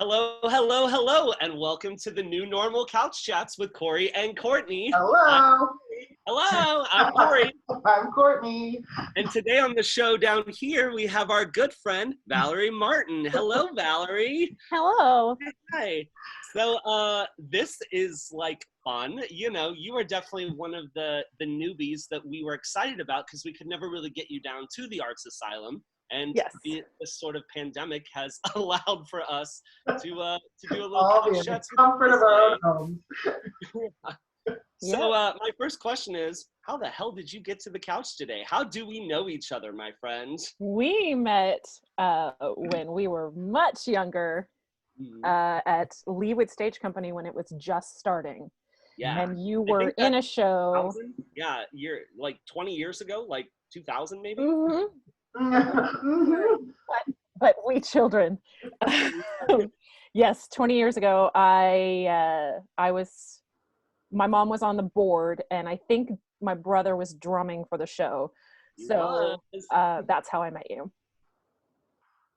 Hello, hello, hello, and welcome to the new normal Couch Chats with Corey and Courtney. Hello. Hello, I'm Corey. I'm Courtney. And today on the show down here, we have our good friend, Valerie Martin. Hello, Valerie. Hello. Hi. So this is like fun. You know, you are definitely one of the newbies that we were excited about because we could never really get you down to the Arts Asylum. And Yes. this sort of pandemic has allowed for us to do a little All couch in the chats comfort of our own today. homes. So my first question is, how the hell did you get to the couch today? How do we know each other, my friend? We met when we were much younger at Leawood Stage Company when it was just starting. Yeah. And you were in a show. 2000? Yeah, like 20 years ago, like 2000 maybe? Mm-hmm. But we children. Yes, 20 years ago, my mom was on the board, and I think my brother was drumming for the show. So that's how I met you.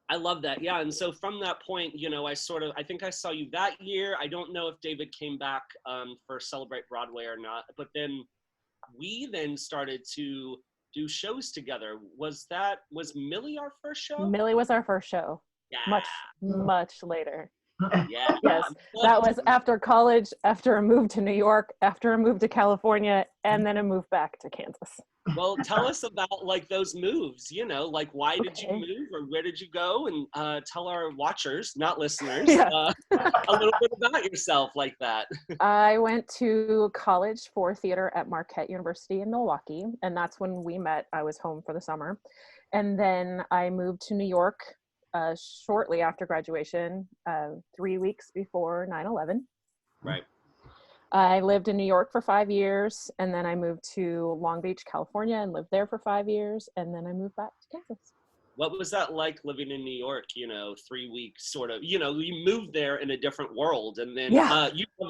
I love that. Yeah. And so from that point, you know, I think I saw you that year. I don't know if David came back for Celebrate Broadway or not, but then we then started to do shows together. Was Millie our first show? Millie was our first show. Yeah. Much later. Yeah. Yes, that was after college, after a move to New York, after a move to California, and then a move back to Kansas. Well, tell us about like those moves, you know, like why did you move or where did you go? And tell our watchers, not listeners, a little bit about yourself like that. I went to college for theater at Marquette University in Milwaukee, and that's when we met. I was home for the summer. And then I moved to New York shortly after graduation, 3 weeks before 9/11. Right. I lived in New York for 5 years, and then I moved to Long Beach, California, and lived there for 5 years, and then I moved back to Kansas. What was that like living in New York, you know, 3 weeks sort of, you know, you moved there in a different world. And then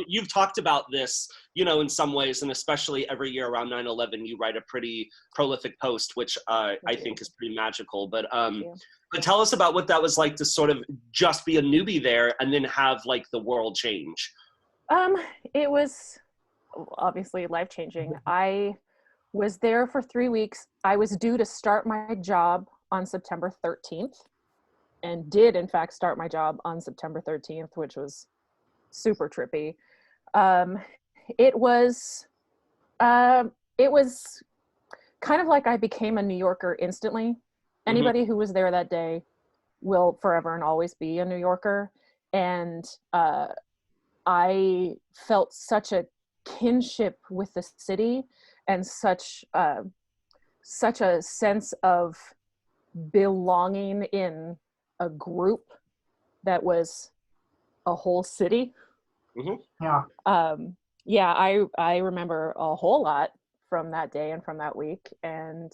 you've talked about this, you know, in some ways, and especially every year around 9/11, you write a pretty prolific post, which I think is pretty magical. But tell us about what that was like to sort of just be a newbie there and then have like the world change. It was obviously life-changing. I was there for 3 weeks. I was due to start my job on September 13th and did in fact start my job on September 13th, which was super trippy. It was kind of like I became a New Yorker instantly. Anybody who was there that day will forever and always be a New Yorker. And I felt such a kinship with the city and such a sense of belonging in a group that was a whole city. I remember a whole lot from that day and from that week, and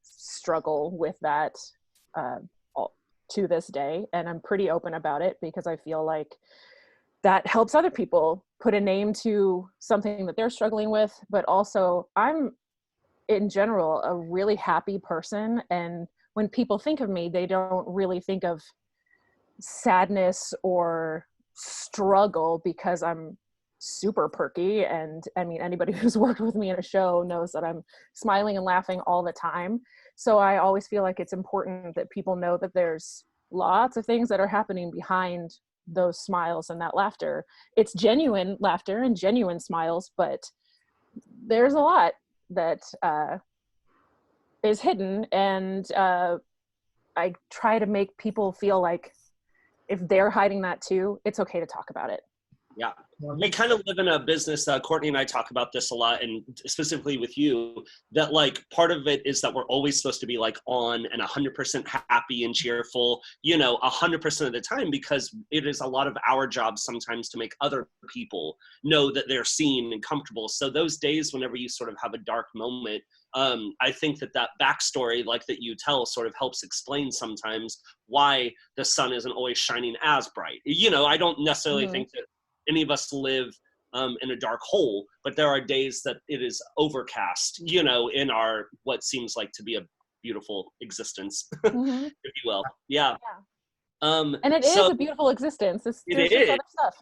struggle with that to this day. And I'm pretty open about it because I feel like that helps other people put a name to something that they're struggling with. But also, I'm in general a really happy person, and when people think of me, they don't really think of sadness or struggle because I'm super perky. And I mean, anybody who's worked with me in a show knows that I'm smiling and laughing all the time. So I always feel like it's important that people know that there's lots of things that are happening behind those smiles and that laughter. It's genuine laughter and genuine smiles, but there's a lot that is hidden. And I try to make people feel like if they're hiding that too, it's okay to talk about it. Yeah. We kind of live in a business, Courtney and I talk about this a lot, and specifically with you, that like part of it is that we're always supposed to be like on and 100% happy and cheerful, you know, 100% of the time, because it is a lot of our job sometimes to make other people know that they're seen and comfortable. So those days whenever you sort of have a dark moment, I think that backstory like that you tell sort of helps explain sometimes why the sun isn't always shining as bright. You know, I don't necessarily think that any of us live in a dark hole, but there are days that it is overcast, you know, in our what seems like to be a beautiful existence, if you will. Yeah. And it is so a beautiful existence. There's it just is. other stuff.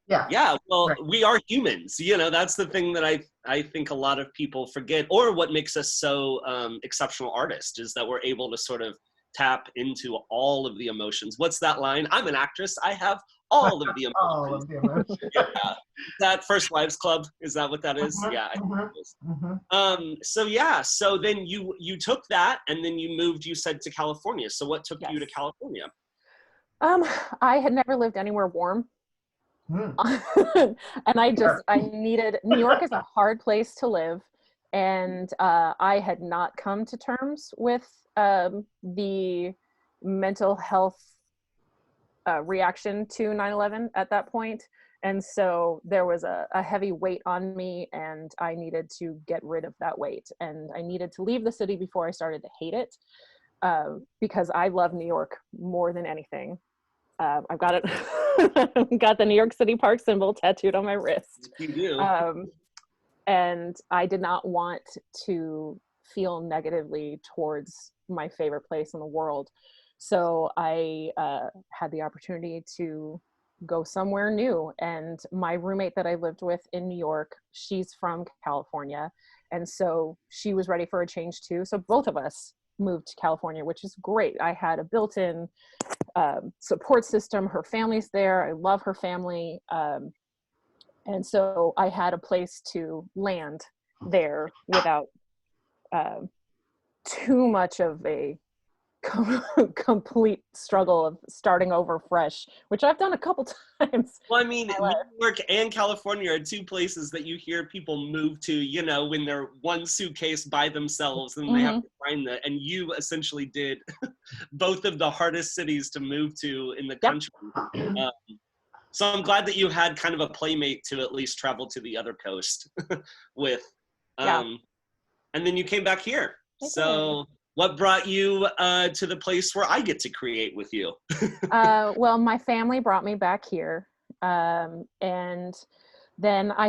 Yeah. Yeah, well, Right. we are humans. That's the thing that I think a lot of people forget, or what makes us so exceptional artists is that we're able to sort of tap into all of the emotions. What's that line? I'm an actress. I have all of the All emotions. of the emotions. Yeah. That First Wives Club, is that what that is? Yeah, I think it is. So then you took that and then you moved, you said, to California. So what took you to Yes. California? I had never lived anywhere warm. Hmm. And I needed, New York is a hard place to live. And I had not come to terms with the mental health reaction to 9/11 at that point. And so there was a heavy weight on me, and I needed to get rid of that weight. And I needed to leave the city before I started to hate it, because I love New York more than anything. I've got it, got the New York City Park symbol tattooed on my wrist. You do. And I did not want to feel negatively towards my favorite place in the world. So I had the opportunity to go somewhere new. And my roommate that I lived with in New York, she's from California. And so she was ready for a change too. So both of us moved to California, which is great. I had a built-in support system. Her family's there. I love her family. And so I had a place to land there without too much of a complete struggle of starting over fresh, which I've done a couple times. Well, I mean, New York and California are two places that you hear people move to, when they're one suitcase by themselves and they have to find that. And you essentially did both of the hardest cities to move to in the country. So I'm glad that you had kind of a playmate to at least travel to the other coast with. And then you came back here. So what brought you to the place where I get to create with you? Well, my family brought me back here. And then I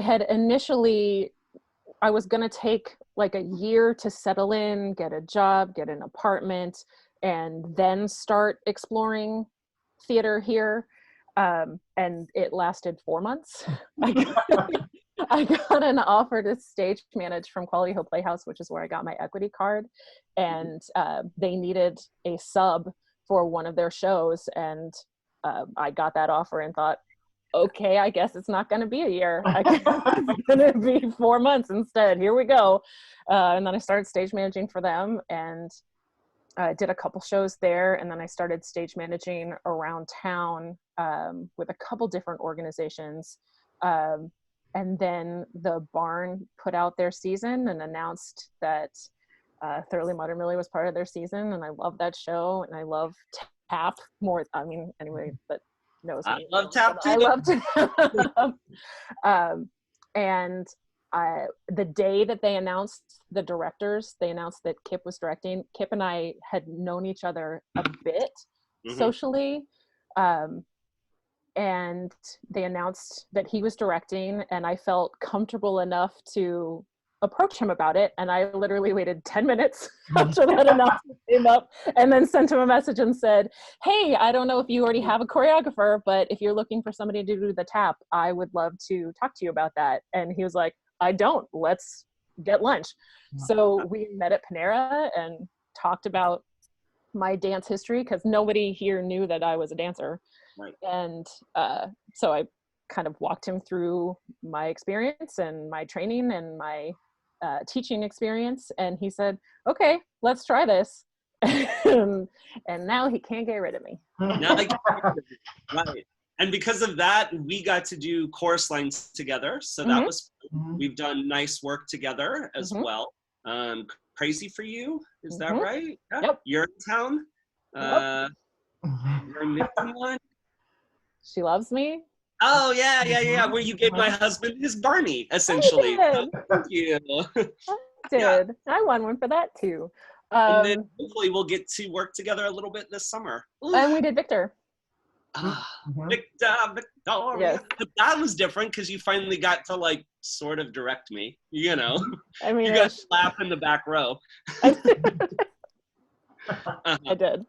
was going to take like a year to settle in, get a job, get an apartment, and then start exploring theater here. And it lasted 4 months. I got an offer to stage manage from Quality Hill Playhouse, which is where I got my equity card. And they needed a sub for one of their shows. And I got that offer and thought, okay, I guess it's not going to be a year. I guess it's going to be 4 months instead. Here we go. And then I started stage managing for them, and I did a couple shows there. And then I started stage managing around town with a couple different organizations. And then the Barn put out their season and announced that Thoroughly Modern Millie was part of their season. And I love that show. And I love Tap more. I mean, anyway, but knows me. I love Tap too. I love Tap. And the day that they announced the directors, they announced that Kip was directing. Kip and I had known each other a bit socially. And they announced that he was directing, and I felt comfortable enough to approach him about it. And I literally waited 10 minutes after that announcement came up, and then sent him a message and said, hey, I don't know if you already have a choreographer, but if you're looking for somebody to do the Tap, I would love to talk to you about that. And he was like, I don't, let's get lunch. So we met at Panera and talked about my dance history, because nobody here knew that I was a dancer. Right. And so I kind of walked him through my experience and my training and my teaching experience. And he said, okay, let's try this. And now he can't get rid of me. Now I can, right. And because of that, we got to do chorus lines together. So that was fun. We've done nice work together as well. Crazy for You, is that right? Yeah. Yep. You're in town. You're in Midtown. She Loves Me. Oh, yeah. Where you gave my husband his Barney, essentially. Thank you. I did. I won one for that too. And then hopefully we'll get to work together a little bit this summer. Ooh. And we did Victor. Victoria. Yes. But that was different because you finally got to like sort of direct me, I mean, you got to laugh in the back row. I did.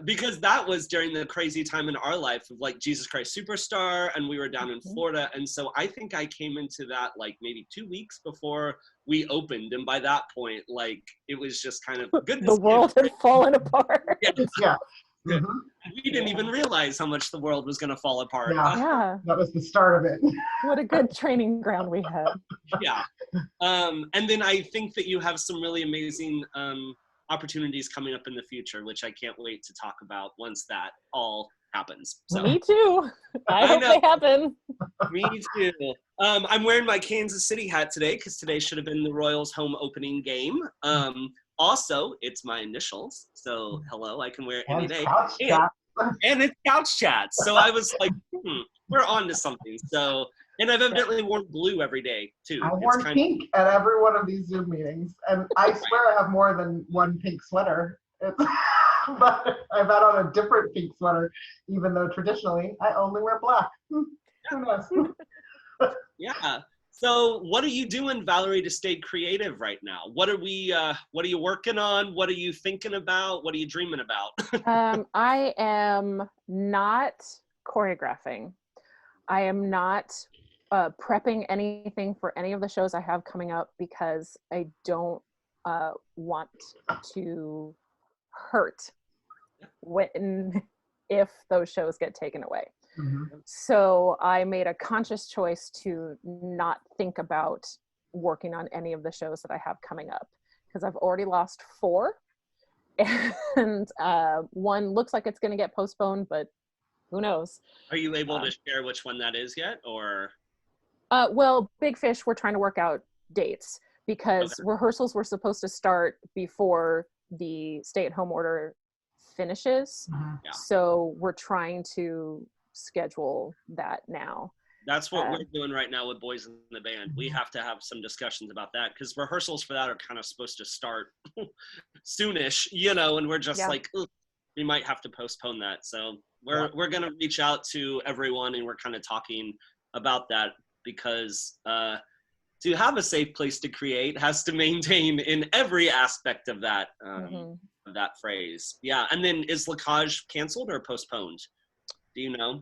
Because that was during the crazy time in our life of like Jesus Christ Superstar, and we were down in Florida. And so I think I came into that like maybe 2 weeks before we opened. And by that point, like it was just kind of goodness. The world had fallen apart. Yeah. We didn't even realize how much the world was going to fall apart. Yeah. That was the start of it. What a good training ground we had. Yeah. And then I think that you have some really amazing opportunities coming up in the future, which I can't wait to talk about once that all happens. So. Me too. I hope they happen. Me too. I'm wearing my Kansas City hat today because today should have been the Royals home opening game. Also, it's my initials. So hello, I can wear it any day. And it's Couch Chat. So I was like, we're on to something. So, and I've evidently worn blue every day too. I've worn pink at every one of these Zoom meetings. And I swear I have more than one pink sweater. But I've had on a different pink sweater, even though traditionally I only wear black. Who knows? Yeah. So what are you doing, Valerie, to stay creative right now? What are you working on? What are you thinking about? What are you dreaming about? I am not choreographing. I am not prepping anything for any of the shows I have coming up because I don't want to hurt if those shows get taken away. So I made a conscious choice to not think about working on any of the shows that I have coming up because I've already lost 4 and one looks like it's going to get postponed, but who knows? Are you able to share which one that is yet, or? Well, Big Fish, we're trying to work out dates because rehearsals were supposed to start before the stay-at-home order finishes. So we're trying to schedule that now. That's what we're doing right now with Boys in the Band. We have to have some discussions about that because rehearsals for that are kind of supposed to start soonish, and we're just like, we might have to postpone that. So we're going to reach out to everyone and we're kind of talking about that because to have a safe place to create has to maintain in every aspect of that that phrase. Yeah. And then is Lacage canceled or postponed? Do you know?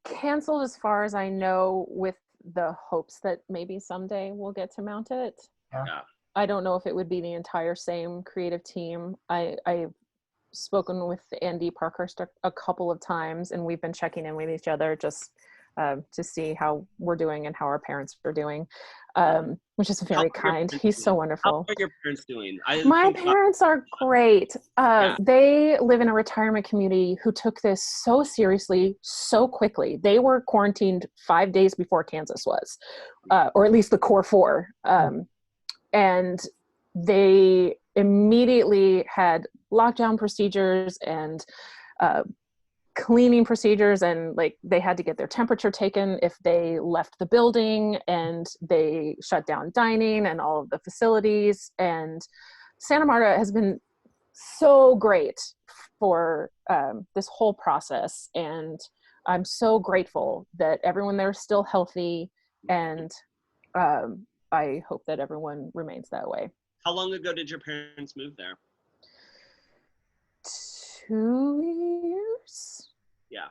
Canceled as far as I know, with the hopes that maybe someday we'll get to mount it. Yeah. I don't know if it would be the entire same creative team. I've spoken with Andy Parkhurst a couple of times and we've been checking in with each other just to see how we're doing and how our parents are doing, which is very kind. He's so wonderful. How are your parents doing? My parents are great. They live in a retirement community who took this so seriously, so quickly. They were quarantined 5 days before Kansas was, or at least the core 4. And they immediately had lockdown procedures and cleaning procedures, and like they had to get their temperature taken if they left the building, and they shut down dining and all of the facilities. And Santa Marta has been so great for this whole process, and I'm so grateful that everyone there is still healthy, and I hope that everyone remains that way. How long ago did your parents move there? 2 years. Yeah.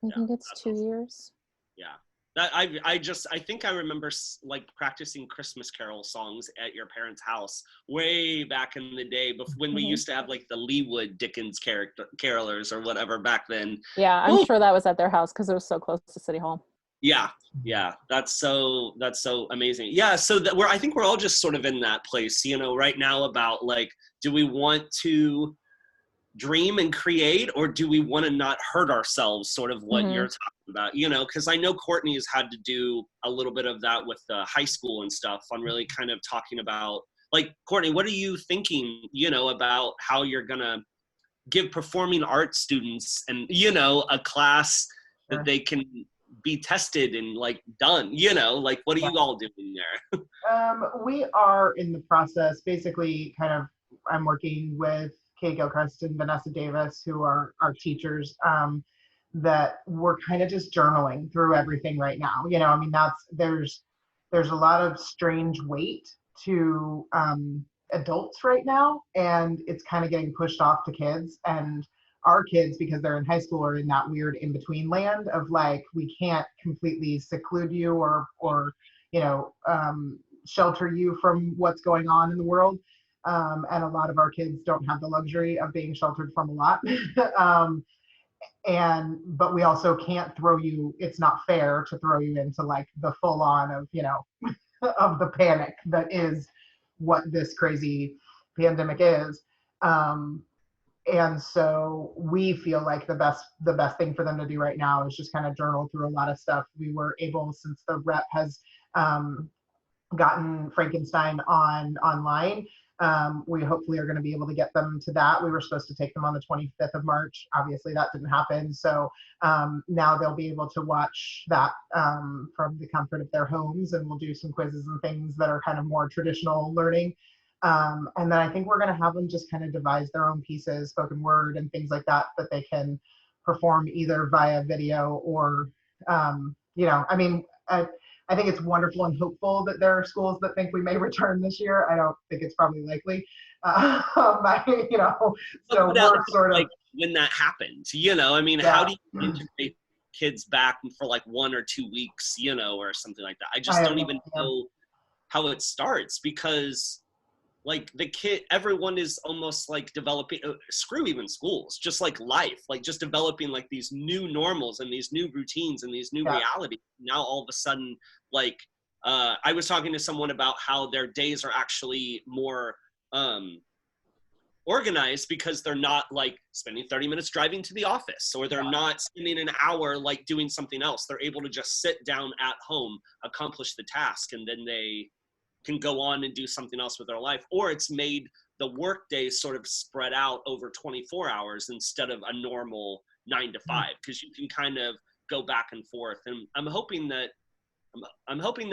I think it's 2 years. Yeah. That I think I remember like practicing Christmas Carol songs at your parents' house way back in the day when we used to have like the Leewood Dickens carolers or whatever back then. Yeah, I'm sure that was at their house because it was so close to City Hall. Yeah. That's so amazing. Yeah. So I think we're all just sort of in that place, right now about like, do we want to dream and create, or do we want to not hurt ourselves, sort of what you're talking about, because I know Courtney has had to do a little bit of that with the high school and stuff on really kind of talking about, like, Courtney, what are you thinking, about how you're going to give performing arts students and, a class that they can be tested and like done, like, what are you all doing there? We are in the process, basically I'm working with Kay Gilchrist and Vanessa Davis, who are our teachers, that we're kind of just journaling through everything right now. There's a lot of strange weight to adults right now, and it's kind of getting pushed off to kids. And our kids, because they're in high school, are in that weird in between land of like, we can't completely seclude you or you know, shelter you from what's going on in the world. And a lot of our kids don't have the luxury of being sheltered from a lot. But we also can't throw you, it's not fair to throw you into like the full on of, you know, of the panic that is what this crazy pandemic is. And so we feel like the best thing for them to do right now is just kind of journal through a lot of stuff. We were able, since the rep has gotten Frankenstein online, we hopefully are going to be able to get them to that. We were supposed to take them on the 25th of March. Obviously that didn't happen. So now they'll be able to watch that from the comfort of their homes, and we'll do some quizzes and things that are kind of more traditional learning. And then I think we're going to have them just kind of devise their own pieces, spoken word and things like that, that they can perform either via video or, you know, I mean, I think it's wonderful and hopeful that there are schools that think we may return this year. I don't think it's probably likely. You know, so we're sort of, like when that happens, you know, I mean, how do you integrate kids back for like 1 or 2 weeks, you know, or something like that? I just don't even know how it starts, because like the kid, everyone is almost like developing, screw even schools, just like life, like just developing like these new normals and these new routines and these new realities. Now all of a sudden, like I was talking to someone about how their days are actually more organized, because they're not like spending 30 minutes driving to the office, or they're not spending an hour like doing something else. They're able to just sit down at home, accomplish the task, and then they can go on and do something else with their life. Or it's made the work days sort of spread out over 24 hours instead of a normal 9 to 5, because you can kind of go back and forth. And I'm hoping that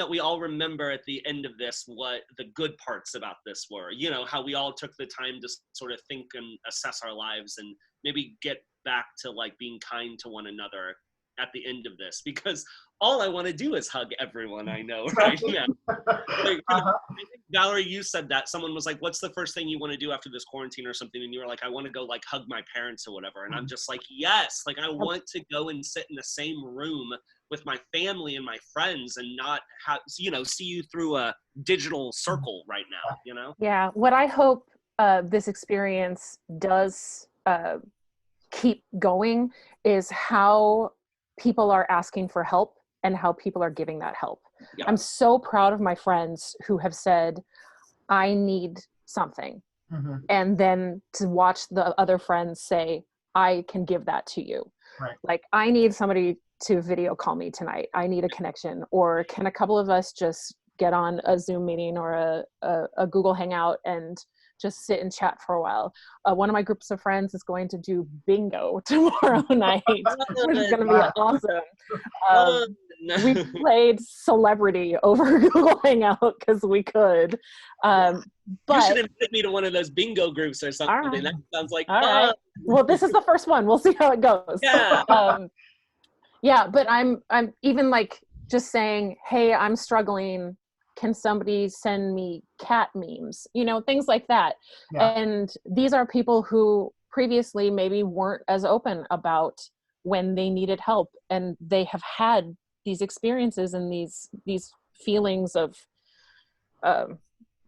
we all remember at the end of this what the good parts about this were, you know, how we all took the time to sort of think and assess our lives, and maybe get back to like being kind to one another at the end of this, because all I want to do is hug everyone I know right now. Like, I think, Valerie, you said that someone was like, what's the first thing you want to do after this quarantine or something? And you were like, I want to go like hug my parents or whatever. And I'm just like, yes, like I want to go and sit in the same room with my family and my friends, and not have, you know, see you through a digital circle right now, you know? Yeah, what I hope this experience does keep going is how people are asking for help and how people are giving that help. Yeah. I'm so proud of my friends who have said, I need something. Mm-hmm. And then to watch the other friends say, I can give that to you. Right. Like, I need somebody to video call me tonight. I need a connection. Or can a couple of us just get on a Zoom meeting or a Google Hangout and just sit and chat for a while. One of my groups of friends is going to do bingo tomorrow night, which is going to be awesome. We played Celebrity over Google Hangout because we could. But you should invite me to one of those bingo groups or something. Right. That sounds like fun. Right. Well, this is the first one. We'll see how it goes. Yeah. Yeah, but I'm even like just saying, hey, I'm struggling. Can somebody send me cat memes? You know, things like that. Yeah. And these are people who previously maybe weren't as open about when they needed help, and they have had these experiences and these feelings of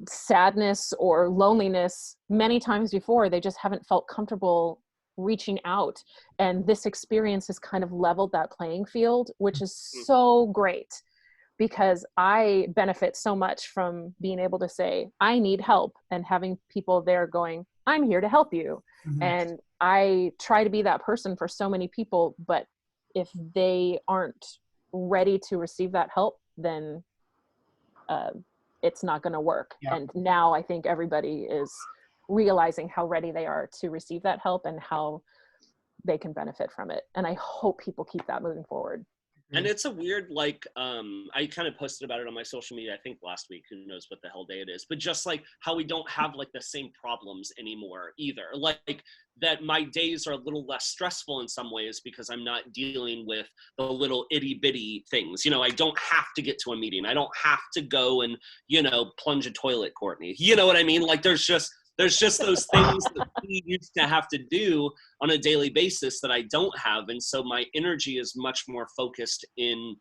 sadness or loneliness many times before. They just haven't felt comfortable reaching out, and this experience has kind of leveled that playing field, which is so great. Because I benefit so much from being able to say, I need help, and having people there going, I'm here to help you. Mm-hmm. And I try to be that person for so many people, but if they aren't ready to receive that help, then it's not going to work. Yeah. And now I think everybody is realizing how ready they are to receive that help and how they can benefit from it. And I hope people keep that moving forward. And it's a weird, like, I kind of posted about it on my social media, I think last week, who knows what the hell day it is, but just like how we don't have like the same problems anymore either. Like that my days are a little less stressful in some ways because I'm not dealing with the little itty bitty things. You know, I don't have to get to a meeting. I don't have to go and, you know, plunge a toilet, Courtney. You know what I mean? Like there's just those things that we used to have to do on a daily basis that I don't have. And so my energy is much more focused in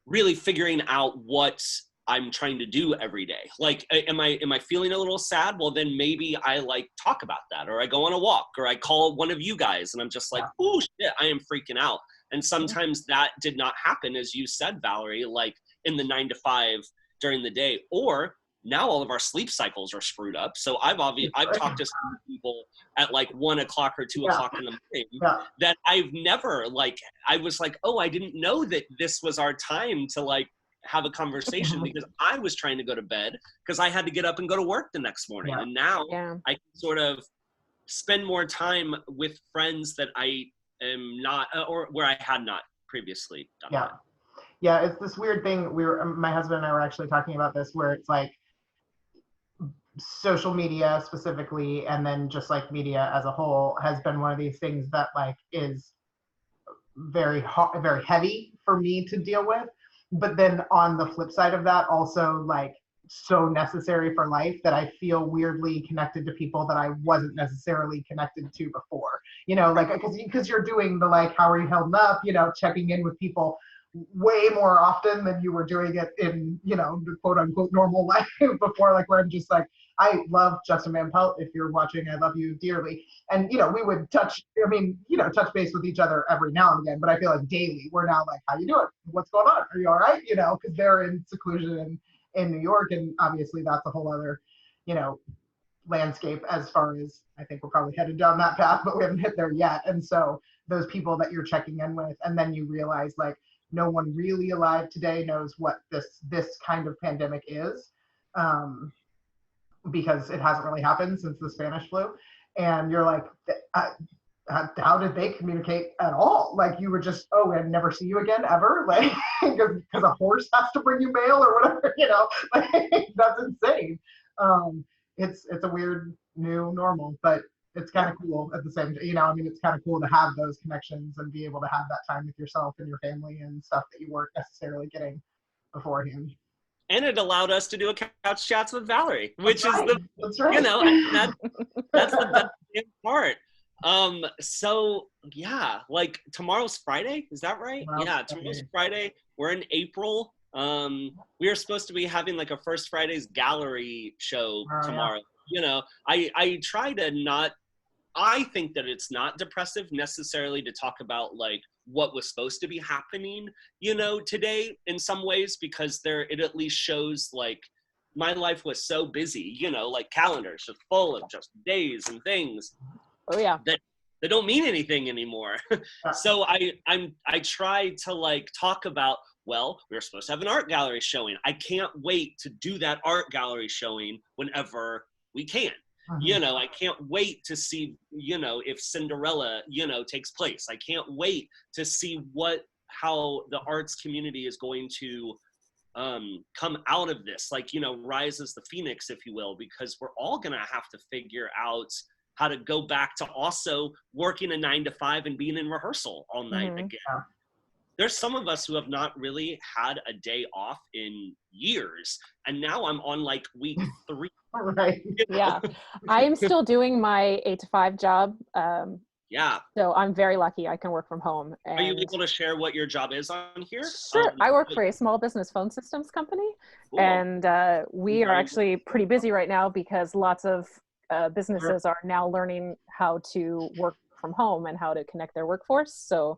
really figuring out what I'm trying to do every day. Like, am I feeling a little sad? Well, then maybe I like talk about that, or I go on a walk, or I call one of you guys and I'm just like, oh shit, I am freaking out. And sometimes that did not happen, as you said, Valerie, like in the 9 to 5 during the day, or now all of our sleep cycles are screwed up. So I've talked to some people at like 1 o'clock or 2 o'clock in the morning that I've never, like, I was like, oh, I didn't know that this was our time to like have a conversation because I was trying to go to bed because I had to get up and go to work the next morning. And now I can sort of spend more time with friends that I am not, or where I had not previously done that. Yeah, it's this weird thing. My husband and I were actually talking about this, where it's like social media specifically, and then just like media as a whole, has been one of these things that like is very heavy for me to deal with. But then on the flip side of that, also like so necessary for life that I feel weirdly connected to people that I wasn't necessarily connected to before. You know, like because you're doing the like, how are you holding up? You know, checking in with people way more often than you were doing it in, you know, the quote unquote normal life before, like where I'm just like, I love Justin Van Pelt. If you're watching, I love you dearly. And, you know, we would touch base with each other every now and again, but I feel like daily we're now like, how you doing? What's going on? Are you all right? You know, because they're in seclusion in New York. And obviously that's a whole other, you know, landscape as far as, I think we're probably headed down that path, but we haven't hit there yet. And so those people that you're checking in with, and then you realize like, no one really alive today knows what this kind of pandemic is, because it hasn't really happened since the Spanish flu. And you're like, how did they communicate at all? Like you were just, oh, I'd never see you again ever, like because a horse has to bring you mail or whatever, you know, like that's insane. It's a weird new normal, but it's kind of cool at the same time, you know, I mean, it's kind of cool to have those connections and be able to have that time with yourself and your family and stuff that you weren't necessarily getting beforehand. And it allowed us to do a couch chats with Valerie, which That's right. You know, and that's the best part. So yeah, like tomorrow's Friday, is that right? Tomorrow's Friday. We're in April. We are supposed to be having like a First Fridays gallery show tomorrow. You know, I try to not, I think that it's not depressive necessarily to talk about like what was supposed to be happening, you know, today in some ways, because it at least shows like my life was so busy, you know, like calendars just full of just days and things. Oh yeah. That they don't mean anything anymore. So I try to like talk about, well, we were supposed to have an art gallery showing. I can't wait to do that art gallery showing whenever we can. You know, I can't wait to see, you know, if Cinderella, you know, takes place. I can't wait to see how the arts community is going to come out of this, like, you know, rise as the phoenix, if you will, because we're all going to have to figure out how to go back to also working a 9 to 5 and being in rehearsal all night again. There's some of us who have not really had a day off in years, and now I'm on like week 3. Right. Yeah, I'm still doing my 8 to 5 job. Yeah. So I'm very lucky I can work from home. Are you able to share what your job is on here? Sure. I work for a small business phone systems company. Cool. And we are actually pretty busy right now because lots of businesses are now learning how to work from home and how to connect their workforce. So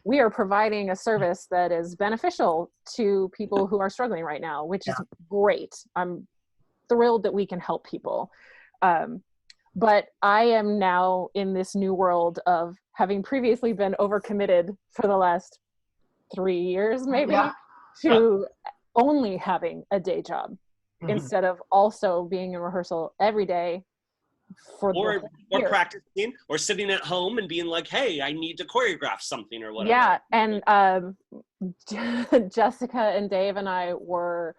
we are providing a service that is beneficial to people who are struggling right now, which is great. I'm thrilled that we can help people. But I am now in this new world of having previously been overcommitted for the last 3 years, maybe, to only having a day job instead of also being in rehearsal every day for the or whole year. practicing, or sitting at home and being like, hey, I need to choreograph something or whatever. Yeah, and Jessica and Dave and I were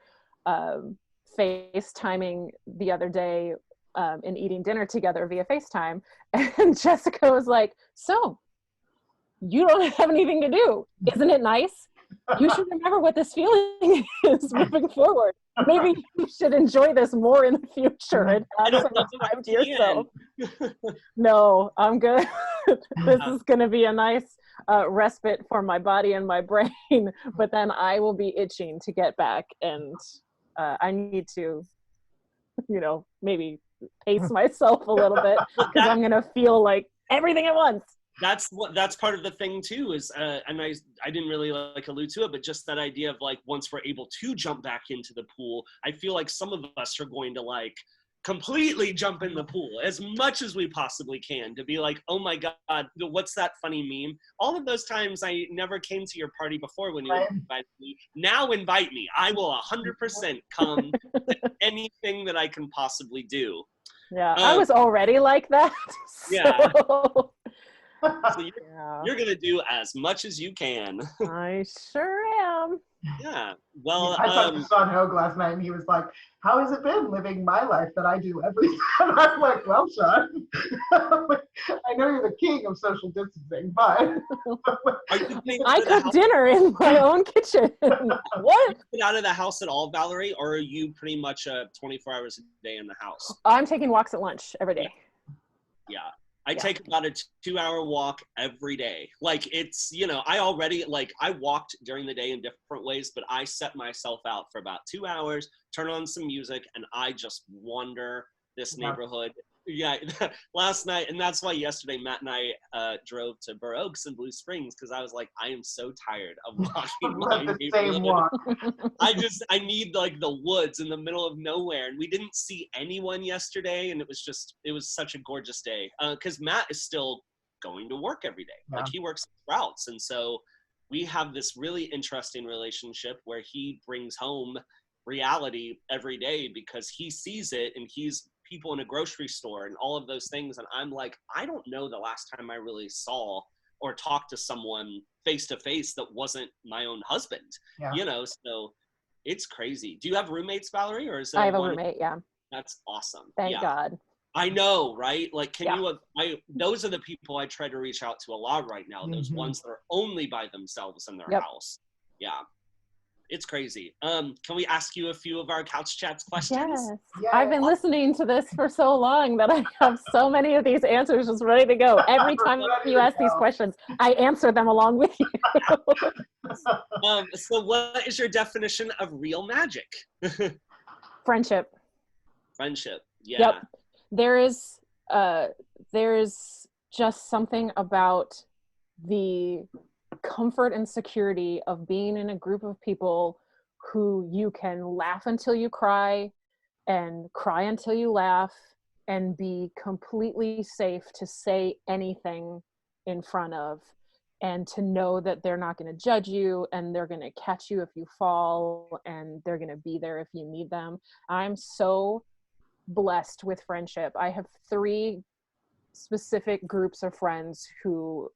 FaceTiming the other day and eating dinner together via FaceTime, and Jessica was like, so you don't have anything to do, isn't it nice? You should remember what this feeling is moving forward. Maybe you should enjoy this more in the future and have some time to yourself. No, I'm good. This is going to be a nice respite for my body and my brain, but then I will be itching to get back, and I need to, maybe pace myself a little bit, because I'm going to feel like everything at once. That's part of the thing too, is and I didn't really like allude to it, but just that idea of like, once we're able to jump back into the pool, I feel like some of us are going to like completely jump in the pool as much as we possibly can, to be like, oh my God, what's that funny meme? All of those times I never came to your party before when you invited me, now invite me. I will 100% come to anything that I can possibly do. Yeah, I was already like that. So. Yeah. So you're going to do as much as you can. I sure am. Yeah. Well, I talked to Sean Hogue last night, and he was like, how has it been living my life that I do everything? And I'm like, well, Sean, I know you're the king of social distancing, but I cook dinner in my own kitchen. What? Are you out of the house at all, Valerie, or are you pretty much 24 hours a day in the house? I'm taking walks at lunch every day. Yeah. I take about a 2-hour walk every day. Like, it's, I walked during the day in different ways, but I set myself out for about 2 hours, turn on some music, and I just wander this neighborhood. Yeah, last night, and that's why yesterday Matt and I drove to Burr Oaks and Blue Springs, because I was like, I am so tired of walking my neighborhood. I need like the woods in the middle of nowhere, and we didn't see anyone yesterday, and it was such a gorgeous day, because Matt is still going to work every day. Yeah. Like, he works routes, and so we have this really interesting relationship where he brings home reality every day because he sees it, and he's people in a grocery store and all of those things, and I'm like, I don't know the last time I really saw or talked to someone face to face that wasn't my own husband. So it's crazy. Do you have roommates, Valerie, or is it? I have a roommate. Yeah, that's awesome. Thank God. I know, right? Like, those are the people I try to reach out to a lot right now. Those ones that are only by themselves in their house. Yeah. It's crazy. Can we ask you a few of our Couch Chats questions? Yes. I've been listening to this for so long that I have so many of these answers just ready to go. Every time you ask these questions, I answer them along with you. So what is your definition of real magic? Friendship. Friendship. Yeah. Yep. There's just something about the comfort and security of being in a group of people who you can laugh until you cry and cry until you laugh and be completely safe to say anything in front of, and to know that they're not going to judge you, and they're going to catch you if you fall, and they're going to be there if you need them. I'm so blessed with friendship. I have 3 specific groups of friends who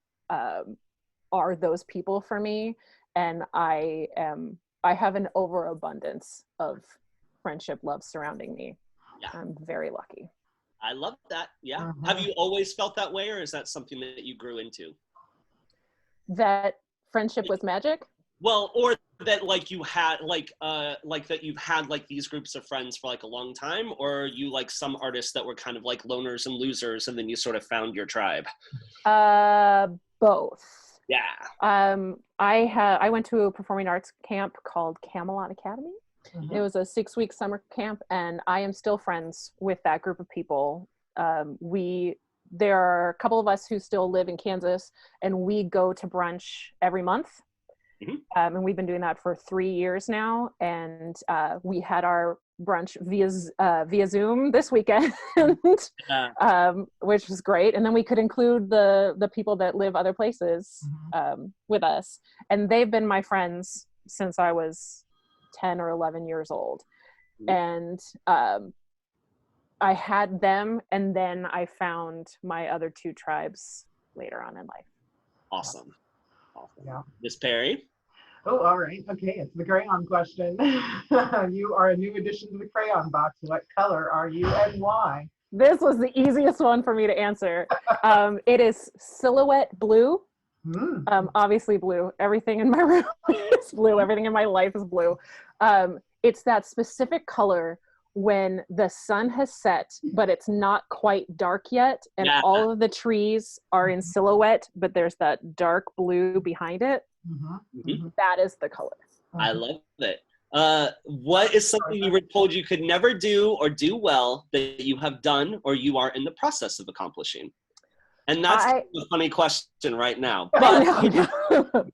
are those people for me, and I have an overabundance of friendship love surrounding me. Yeah. I'm very lucky. I love that. Yeah. Have you always felt that way, or is that something that you grew into? That friendship was magic? Well, or that like you had like that you've had like these groups of friends for like a long time, or are you like some artists that were kind of like loners and losers and then you sort of found your tribe? Both. Yeah. I went to a performing arts camp called Camelot Academy. It was a 6-week summer camp, and I am still friends with that group of people. There are a couple of us who still live in Kansas, and we go to brunch every month. And we've been doing that for 3 years now. And we had our brunch via Zoom this weekend, which was great. And then we could include the people that live other places with us. And they've been my friends since I was 10 or 11 years old. And I had them, and then I found my other two tribes later on in life. Awesome. Yeah. Miss Perry? Oh, all right. Okay, it's the crayon question. You are a new addition to the crayon box. What color are you and why? This was the easiest one for me to answer. It is silhouette blue. Obviously blue. Everything in my room is blue. Everything in my life is blue. It's that specific color when the sun has set, but it's not quite dark yet, and all of the trees are in silhouette, but there's that dark blue behind it. That is the color. I love it. What is something you were told you could never do or do well that you have done or you are in the process of accomplishing? And that's a funny question right now. But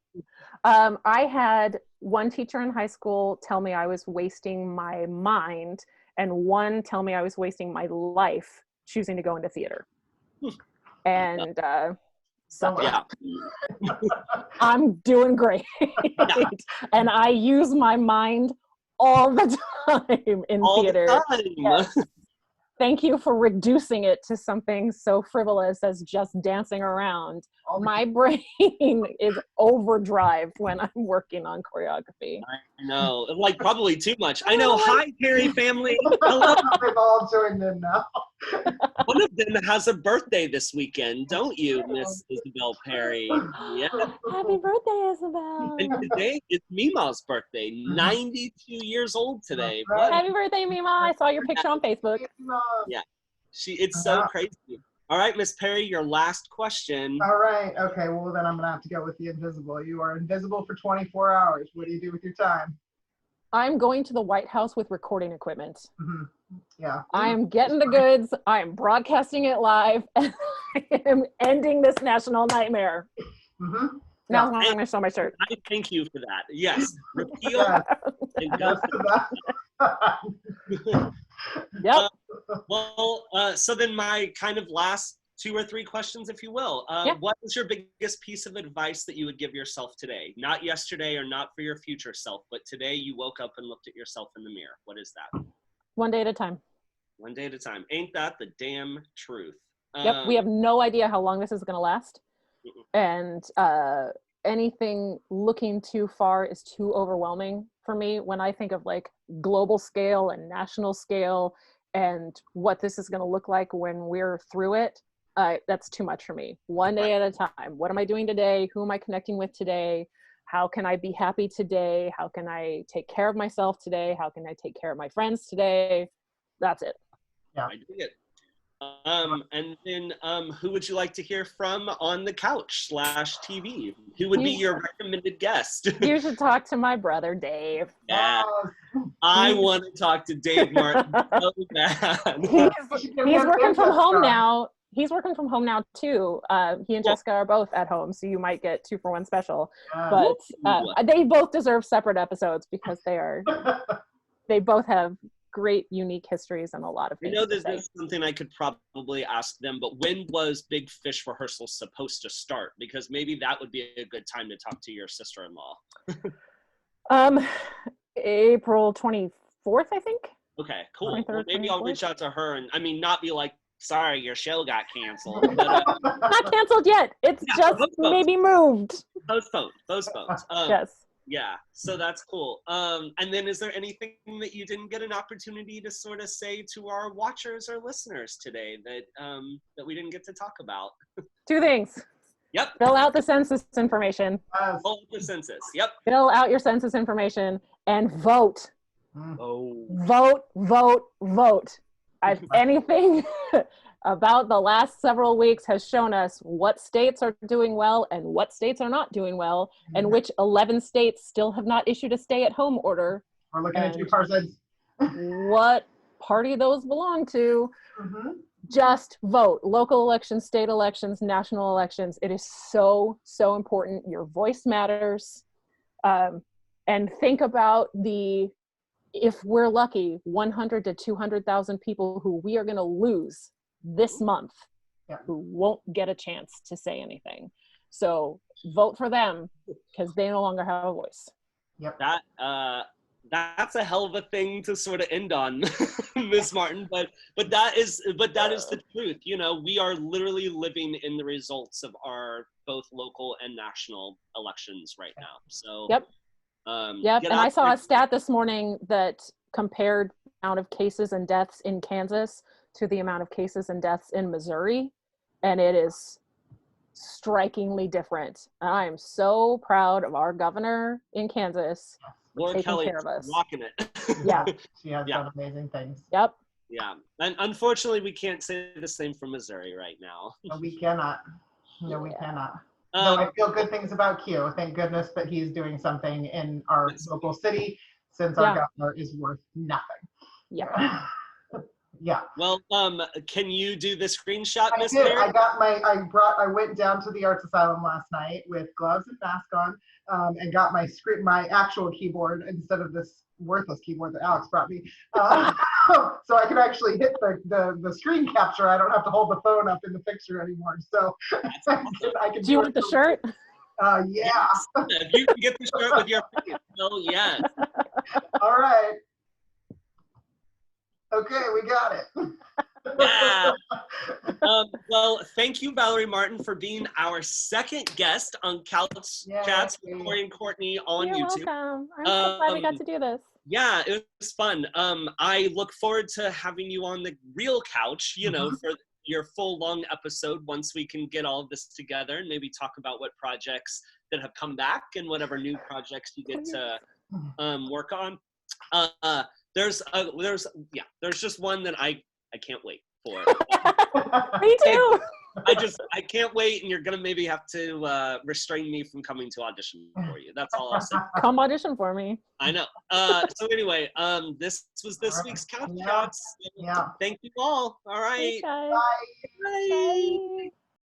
I had one teacher in high school tell me I was wasting my mind, and one tell me I was wasting my life choosing to go into theater. And so I'm doing great. And I use my mind all the time in theater. Yes. Thank you for reducing it to something so frivolous as just dancing around. My brain is overdrive when I'm working on choreography. I know, like probably too much. I know. Hi, Perry family. Hello. They've all joined in now. One of them has a birthday this weekend, don't you, Miss Isabel Perry? Yeah. Happy birthday, Isabel. And today is Mima's birthday, 92 years old today. Right. Happy birthday, Mima. I saw your picture on Facebook. Yeah. It's so crazy. All right, Miss Perry, your last question. All right. Okay. Well, then I'm going to have to go with the invisible. You are invisible for 24 hours. What do you do with your time? I'm going to the White House with recording equipment. Yeah. I'm getting the goods. I'm broadcasting it live. And I am ending this national nightmare. Now I'm going to show my shirt. I thank you for that. Yes. Repeal. And go for that. Yep. So then my kind of last 2 or 3 questions, if you will. What is your biggest piece of advice that you would give yourself today? Not yesterday or not for your future self, but today you woke up and looked at yourself in the mirror. What is that? One day at a time. One day at a time. Ain't that the damn truth? Yep. We have no idea how long this is going to last. And anything looking too far is too overwhelming for me. When I think of like global scale and national scale and what this is going to look like when we're through it, that's too much for me. One day at a time. What am I doing today? Who am I connecting with today? How can I be happy today? How can I take care of myself today? How can I take care of my friends today? That's it. Yeah. I dig it. And then who would you like to hear from on the couch /TV? Who would be your recommended guest? You should talk to my brother, Dave. Yeah. I want to talk to Dave Martin so bad. He's working from home now. He's working from home now too. He and Jessica are both at home, so you might get 2-for-1 special. But they both deserve separate episodes because they both have great unique histories and a lot of things. I know this is something I could probably ask them, but when was Big Fish rehearsal supposed to start? Because maybe that would be a good time to talk to your sister-in-law. April 24th, I think. Okay, cool. 23rd, Well, maybe 24th. I'll reach out to her and not be like, sorry, your show got canceled. But, not canceled yet. It's just maybe moved. Postponed. Yes. Yeah, so that's cool. And then is there anything that you didn't get an opportunity to sort of say to our watchers or listeners today that we didn't get to talk about? 2 things. Yep. Fill out the census information. Fill out the census. Yep. Fill out your census information and vote. Oh. Vote. Anything about the last several weeks has shown us what states are doing well and what states are not doing well, and which 11 states still have not issued a stay-at-home order. We're looking at you, Parsons. What party those belong to. Just vote. Local elections, state elections, national elections. It is so, so important. Your voice matters. And think about if we're lucky, 100 to 200,000 people who we are going to lose this month, who won't get a chance to say anything. So vote for them because they no longer have a voice. Yep. That That's a hell of a thing to sort of end on, Miss Martin. But that is the truth. You know, we are literally living in the results of our both local and national elections right now. So Yep. Yep. And I saw there. a stat this morning that compared the amount of cases and deaths in Kansas to the amount of cases and deaths in Missouri, and it is strikingly different. I am so proud of our governor in Kansas. Laura Kelly care of us. rocking it. Yeah. She has done amazing things. Yep. Yeah. And unfortunately, we can't say the same for Missouri right now. No, we cannot. No, we cannot. No, I feel good things about Q. Thank goodness that he's doing something in our local city, since our governor is worth nothing. Yeah. Yeah. Well, can you do the screenshot, I Miss did. Perry? I went down to the Arts Asylum last night with gloves and mask on, and got my actual keyboard instead of this worthless keyboard that Alex brought me. So I can actually hit the screen capture. I don't have to hold the phone up in the picture anymore. So I can do you want the shirt? Yeah. Yes. If you can get the shirt with your face, oh yes. All right. Okay, we got it. Yeah. Well, thank you, Valerie Martin, for being our second guest on Couch Chats with Corey and Courtney on You're YouTube. welcome. I'm so glad we got to do this. Yeah, it was fun. I look forward to having you on the real couch, you know, for your full long episode once we can get all of this together and maybe talk about what projects that have come back and whatever new projects you get to work on. There's just one that I can't wait for. Me too. I can't wait, and you're gonna maybe have to restrain me from coming to audition for you. That's all I'll say. Come audition for me. I know. So anyway, this was this week's Couch Chats. Yeah. Thank you all. All right. Bye. Bye. Bye. Bye.